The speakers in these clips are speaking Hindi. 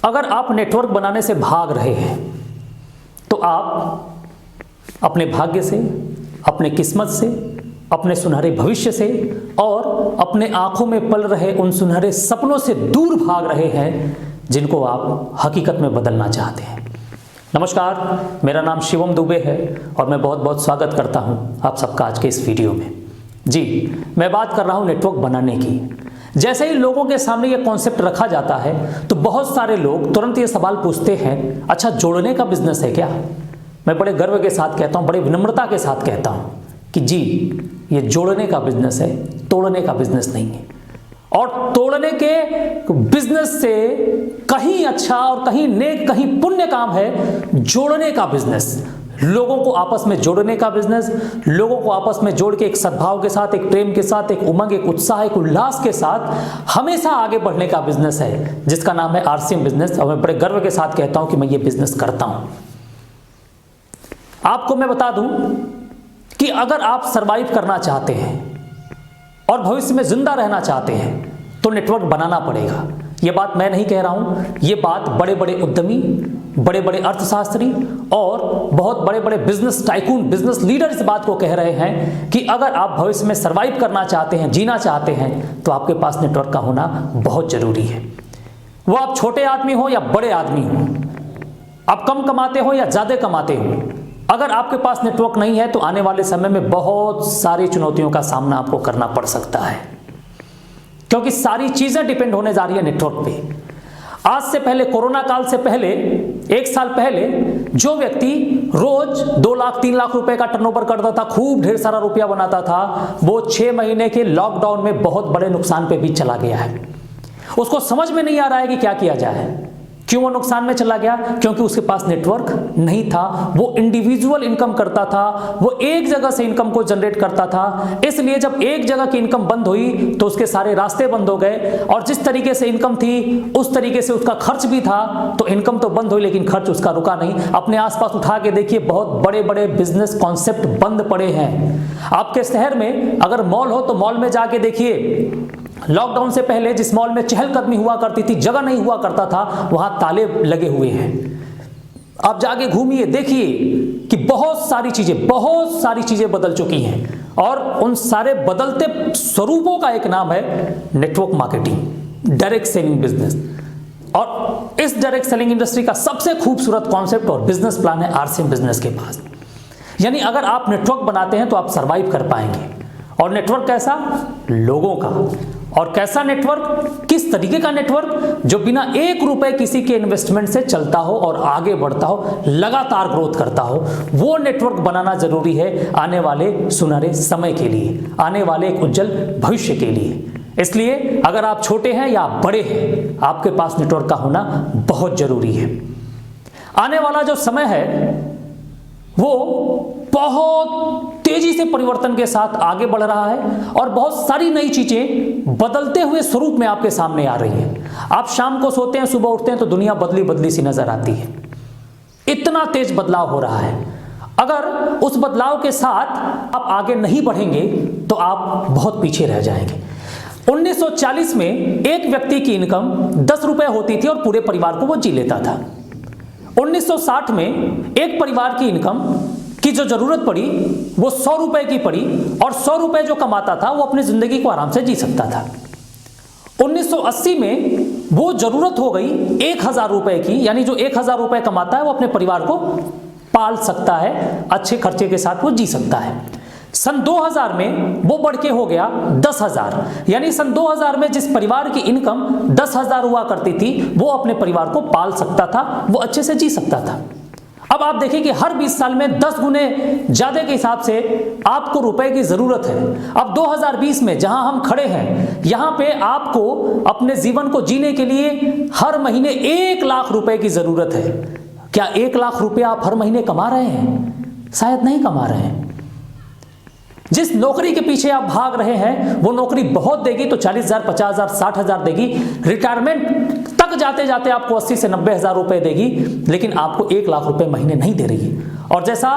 अगर आप नेटवर्क बनाने से भाग रहे हैं तो आप अपने भाग्य से, अपने किस्मत से, अपने सुनहरे भविष्य से और अपने आंखों में पल रहे उन सुनहरे सपनों से दूर भाग रहे हैं जिनको आप हकीकत में बदलना चाहते हैं। नमस्कार, मेरा नाम शिवम दुबे है और मैं बहुत बहुत स्वागत करता हूं आप सबका आज के इस वीडियो में। जी, मैं बात कर रहा हूं नेटवर्क बनाने की। जैसे ही लोगों के सामने ये कॉन्सेप्ट रखा जाता है तो बहुत सारे लोग तुरंत ये सवाल पूछते हैं, अच्छा जोड़ने का बिजनेस है क्या? मैं बड़े गर्व के साथ कहता हूँ, बड़े विनम्रता के साथ कहता हूँ कि जी, ये जोड़ने का बिजनेस है, तोड़ने का बिजनेस नहीं है। और तोड़ने के बिजनेस से कहीं अच्छा और कहीं नेक, कहीं पुण्य काम है जोड़ने का बिजनेस। लोगों को आपस में जोड़ने का बिजनेस, लोगों को आपस में जोड़ के एक सद्भाव के साथ, एक प्रेम के साथ, एक उमंग, एक उत्साह, एक उल्लास के साथ हमेशा आगे बढ़ने का बिजनेस है, जिसका नाम है आरसीएम बिजनेस। और मैं बड़े गर्व के साथ कहता हूं कि मैं ये बिजनेस करता हूं। आपको मैं बता दूं कि अगर आप सरवाइव करना चाहते हैं और भविष्य में जिंदा रहना चाहते हैं तो नेटवर्क बनाना पड़ेगा। यह बात मैं नहीं कह रहा हूं, यह बात बड़े बड़े उद्यमी, बड़े बड़े अर्थशास्त्री और बहुत बड़े बड़े बिजनेस टाइकून, बिजनेस लीडर इस बात को कह रहे हैं कि अगर आप भविष्य में सरवाइव करना चाहते हैं, जीना चाहते हैं, तो आपके पास नेटवर्क का होना बहुत जरूरी है। वो आप छोटे आदमी हो या बड़े आदमी हो, आप कम कमाते हो या ज्यादा कमाते हो, अगर आपके पास नेटवर्क नहीं है तो आने वाले समय में बहुत सारी चुनौतियों का सामना आपको करना पड़ सकता है, क्योंकि सारी चीजें डिपेंड होने जा रही है नेटवर्क पे। आज से पहले, कोरोना काल से पहले, एक साल पहले जो व्यक्ति रोज 2 लाख 3 लाख रुपए का टर्नओवर करता था, खूब ढेर सारा रुपया बनाता था, वो 6 महीने के लॉकडाउन में बहुत बड़े नुकसान पे भी चला गया है। उसको समझ में नहीं आ रहा है कि क्या किया जाए। क्यों वो नुकसान में चला गया? क्योंकि उसके पास नेटवर्क नहीं था। वो इंडिविजुअल इनकम करता था, वो एक जगह से इनकम को जनरेट करता था। इसलिए जब एक जगह की इनकम बंद हुई तो उसके सारे रास्ते बंद हो गए और जिस तरीके से इनकम थी उस तरीके से उसका खर्च भी था। तो इनकम तो बंद हुई लेकिन खर्च उसका रुका नहीं। अपने आसपास उठा के देखिए, बहुत बड़े बड़े बिजनेस कॉन्सेप्ट बंद पड़े हैं। आपके शहर में अगर मॉल हो तो मॉल में जाके देखिए, लॉकडाउन से पहले जिस मॉल में चहलकदमी हुआ करती थी, जगह नहीं हुआ करता था, वहां ताले लगे हुए हैं। आप जाके घूमिए, देखिए कि बहुत सारी चीजें बदल चुकी हैं और उन सारे बदलते स्वरूपों का एक नाम है network marketing, direct selling business. और इस डायरेक्ट सेलिंग इंडस्ट्री का सबसे खूबसूरत कॉन्सेप्ट और बिजनेस प्लान है आरसीएम बिजनेस के पास। यानी अगर आप नेटवर्क बनाते हैं तो आप सरवाइव कर पाएंगे। और नेटवर्क कैसा? लोगों का। और कैसा नेटवर्क? किस तरीके का नेटवर्क? जो बिना 1 रुपए किसी के इन्वेस्टमेंट से चलता हो और आगे बढ़ता हो, लगातार ग्रोथ करता हो। वो नेटवर्क बनाना जरूरी है आने वाले सुनहरे समय के लिए, आने वाले एक उज्जवल भविष्य के लिए। इसलिए अगर आप छोटे हैं या आप बड़े हैं, आपके पास नेटवर्क का होना बहुत जरूरी है। आने वाला जो समय है वो बहुत तेजी से परिवर्तन के साथ आगे बढ़ रहा है और बहुत सारी नई चीजें बदलते हुए स्वरूप में आपके सामने आ रही हैं। आप शाम को सोते हैं, सुबह उठते हैं तो दुनिया बदली बदली सी नजर आती है। इतना तेज बदलाव हो रहा है। अगर उस बदलाव के साथ आप आगे नहीं बढ़ेंगे तो आप बहुत पीछे रह जाएंगे। 1940 में एक व्यक्ति की इनकम 10 रुपए होती थी और पूरे परिवार को वो जी लेता था। 1960 में एक परिवार की इनकम की जो जरूरत पड़ी वो 100 रुपए की पड़ी और 100 रुपए जो कमाता था वो अपनी जिंदगी को आराम से जी सकता था। 1980 में वो जरूरत हो गई 1000 रुपए की, यानी जो 1000 रुपए कमाता है वो अपने परिवार को पाल सकता है, अच्छे खर्चे के साथ वो जी सकता है। सन 2000 में वो बढ़ के हो गया 10,000, यानी सन 2000 में जिस परिवार की इनकम 10,000 हुआ करती थी वो अपने परिवार को पाल सकता था, वो अच्छे से जी सकता था। अब आप देखिए कि हर 20 साल में 10 गुने ज्यादा के हिसाब से आपको रुपए की जरूरत है। अब 2020 में जहां हम खड़े हैं, यहां पे आपको अपने जीवन को जीने के लिए हर महीने 1 लाख रुपए की जरूरत है। क्या 1 लाख रुपए आप हर महीने कमा रहे हैं? शायद नहीं कमा रहे हैं। जिस नौकरी के पीछे आप भाग रहे हैं वो नौकरी बहुत देगी तो 40,000, 50,000, 60,000 देगी, रिटायरमेंट तक तक जाते जाते आपको 80 से 90 हज़ार रुपए देगी, लेकिन आपको 1 लाख रुपए महीने नहीं दे रही। और जैसा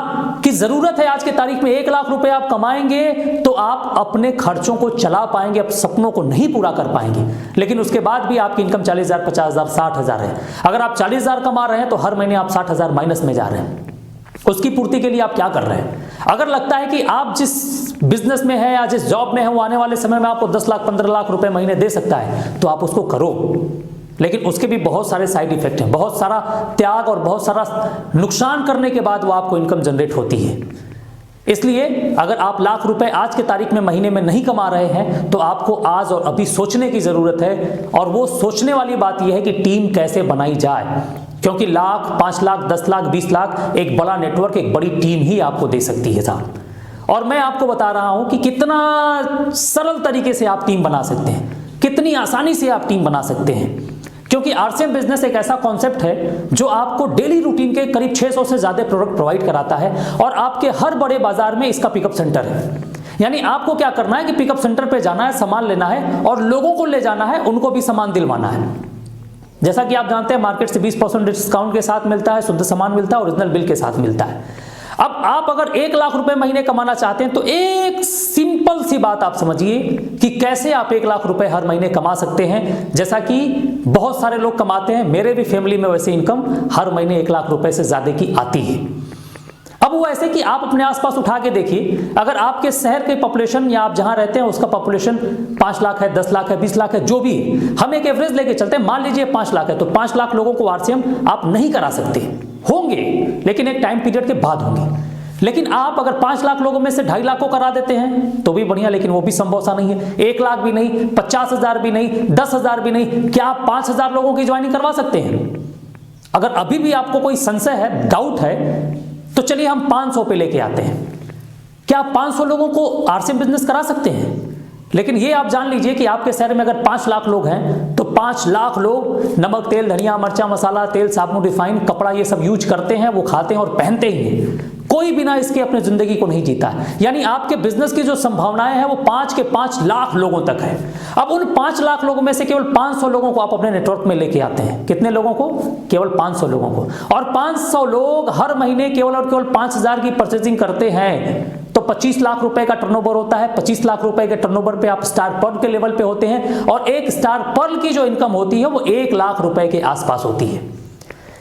कि जरूरत है आज की तारीख में 1 लाख रुपए आप कमाएंगे तो आप अपने खर्चों को चला पाएंगे, अपने सपनों को नहीं पूरा कर पाएंगे। लेकिन उसके बाद भी आपकी इनकम 40,000, 50,000, 60,000 है। अगर आप 40,000 कमा रहे हैं तो हर महीने आप 60,000 माइनस में जा रहे हैं। उसकी पूर्ति के लिए आप क्या कर रहे हैं? अगर लगता है कि आप जिस बिजनेस में है या जिस जॉब में है वो आने वाले समय में आपको 10 लाख 15 लाख रुपए महीने दे सकता है तो आप उसको करो, लेकिन उसके भी बहुत सारे साइड इफेक्ट हैं, बहुत सारा त्याग और बहुत सारा नुकसान करने के बाद वो आपको इनकम जनरेट होती है। इसलिए अगर आप लाख रुपए आज के तारीख में महीने में नहीं कमा रहे हैं तो आपको आज और अभी सोचने की जरूरत है। और वो सोचने वाली बात यह है कि टीम कैसे बनाई जाए, क्योंकि लाख, 5 लाख, 10 लाख, 20 लाख एक बड़ा नेटवर्क, एक बड़ी टीम ही आपको दे सकती है साहब। और मैं आपको बता रहा हूं कि कितना सरल तरीके से आप टीम बना सकते हैं, कितनी आसानी से आप टीम बना सकते हैं। क्योंकि आरसीएम बिजनेस एक ऐसा कॉन्सेप्ट है जो आपको डेली रूटीन के करीब 600 से ज्यादा प्रोडक्ट प्रोवाइड कराता है और आपके हर बड़े बाजार में इसका पिकअप सेंटर है। यानी आपको क्या करना है कि पिकअप सेंटर पे जाना है, सामान लेना है और लोगों को ले जाना है, उनको भी सामान दिलवाना है। जैसा कि आप जानते हैं मार्केट से 20% डिस्काउंट के साथ मिलता है, शुद्ध सामान मिलता है, ओरिजिनल बिल के साथ मिलता है। अब आप अगर 1 लाख रुपए महीने कमाना चाहते हैं तो एक सिंपल सी बात आप समझिए कि कैसे आप 1 लाख रुपए हर महीने कमा सकते हैं, जैसा कि बहुत सारे लोग कमाते हैं। मेरे भी फैमिली में वैसे इनकम हर महीने 1 लाख रुपए से ज्यादा की आती है। अब वो ऐसे कि आप अपने आसपास उठा के देखिए, अगर आपके शहर के पॉपुलेशन या आप जहां रहते हैं उसका पॉपुलेशन 5 लाख है, 10 लाख है, 20 लाख है, जो भी है, हम एक एवरेज लेके चलते हैं, मान लीजिए 5 लाख है, तो 5 लाख लोगों को आरसीएम आप नहीं करा सकते, होंगे लेकिन एक टाइम पीरियड के बाद होंगे। लेकिन आप अगर 5 लाख लोगों में से 2.5 लाख को करा देते हैं तो भी बढ़िया, लेकिन वो भी संभव सा नहीं है। 1 लाख भी नहीं, 50,000 भी नहीं, 10,000 भी नहीं, क्या आप 5,000 लोगों की ज्वाइनिंग करवा सकते हैं? अगर अभी भी आपको कोई संशय है, डाउट है, तो चलिए हम 500 पे लेके आते हैं। क्या आप 500 लोगों को आरसीएम बिजनेस करा सकते हैं? लेकिन ये आप जान लीजिए कि आपके शहर में अगर 5 लाख लोग हैं तो 5 लाख लोग नमक, तेल, धनिया, मिर्चा, मसाला, तेल, साबुन, रिफाइन, कपड़ा ये सब यूज करते हैं, वो खाते हैं और पहनते ही हैं। कोई बिना इसके अपने जिंदगी को नहीं जीता है। यानी आपके बिजनेस की जो संभावनाएं हैं वो 5 के 5 लाख लोगों तक है। अब उन 5 लाख लोगों में से केवल 500 लोगों को आप अपने नेटवर्क में लेके आते हैं। कितने लोगों को? केवल 500 लोगों को। और 500 लोग हर महीने केवल और केवल 5,000 की परचेजिंग करते हैं तो 25 लाख रुपए का टर्नओवर होता है। 25 लाख रुपए के टर्नओवर पे आप स्टार पर्ल के लेवल पे होते हैं और एक स्टार पर्ल की जो इनकम होती है वो 1 लाख रुपए के आसपास होती है।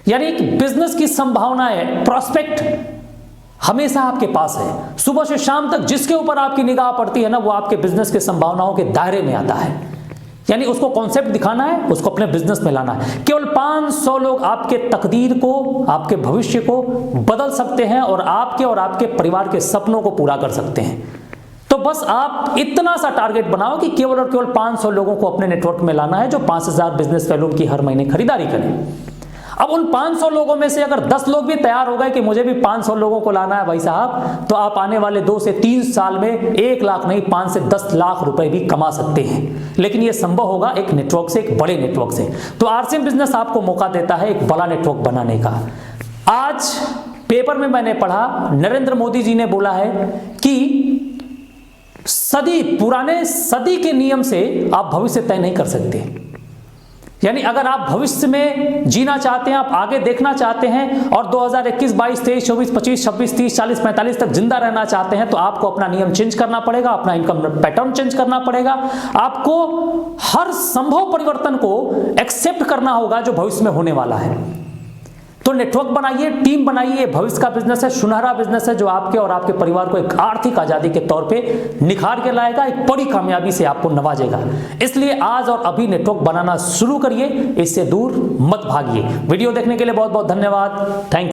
यानी एक बिजनेस की संभावनाएं, प्रॉस्पेक्ट हमेशा आपके पास है। सुबह से शाम तक जिसके ऊपर आपकी निगाह पड़ती है ना, वो आपके बिजनेस के संभावनाओं के दायरे में आता है। यानी उसको कॉन्सेप्ट दिखाना है, उसको अपने बिजनेस में लाना है। केवल 500 लोग आपके तकदीर को, आपके भविष्य को बदल सकते हैं और आपके परिवार के सपनों को पूरा कर सकते हैं। तो बस आप इतना सा टारगेट बनाओ कि केवल और केवल 500 लोगों को अपने नेटवर्क में लाना है जो 5,000 बिजनेस वैल्यू की हर महीने खरीदारी करें। अब उन 500 लोगों में से अगर 10 लोग भी तैयार हो गए कि मुझे भी 500 लोगों को लाना है भाई साहब, तो आप आने वाले 2 से 3 साल में 1 लाख नहीं 5 से 10 लाख रुपए भी कमा सकते हैं। लेकिन यह संभव होगा एक नेटवर्क से, एक बड़े नेटवर्क से। तो आरसीएम बिजनेस आपको मौका देता है एक बड़ा नेटवर्क बनाने का। आज पेपर में मैंने पढ़ा, नरेंद्र मोदी जी ने बोला है कि पुराने सदी के नियम से आप भविष्य तय नहीं कर सकते। यानी अगर आप भविष्य में जीना चाहते हैं, आप आगे देखना चाहते हैं और 2021, 22, 23, 24, 25, 26, 30, 40, 45 तक जिंदा रहना चाहते हैं तो आपको अपना नियम चेंज करना पड़ेगा, अपना इनकम पैटर्न चेंज करना पड़ेगा। आपको हर संभव परिवर्तन को एक्सेप्ट करना होगा जो भविष्य में होने वाला है। तो नेटवर्क बनाइए, टीम बनाइए। भविष्य का बिजनेस है, सुनहरा बिजनेस है जो आपके और आपके परिवार को एक आर्थिक आजादी के तौर पे निखार के लाएगा, एक बड़ी कामयाबी से आपको नवाजेगा। इसलिए आज और अभी नेटवर्क बनाना शुरू करिए, इससे दूर मत भागिए। वीडियो देखने के लिए बहुत बहुत धन्यवाद। Thank you.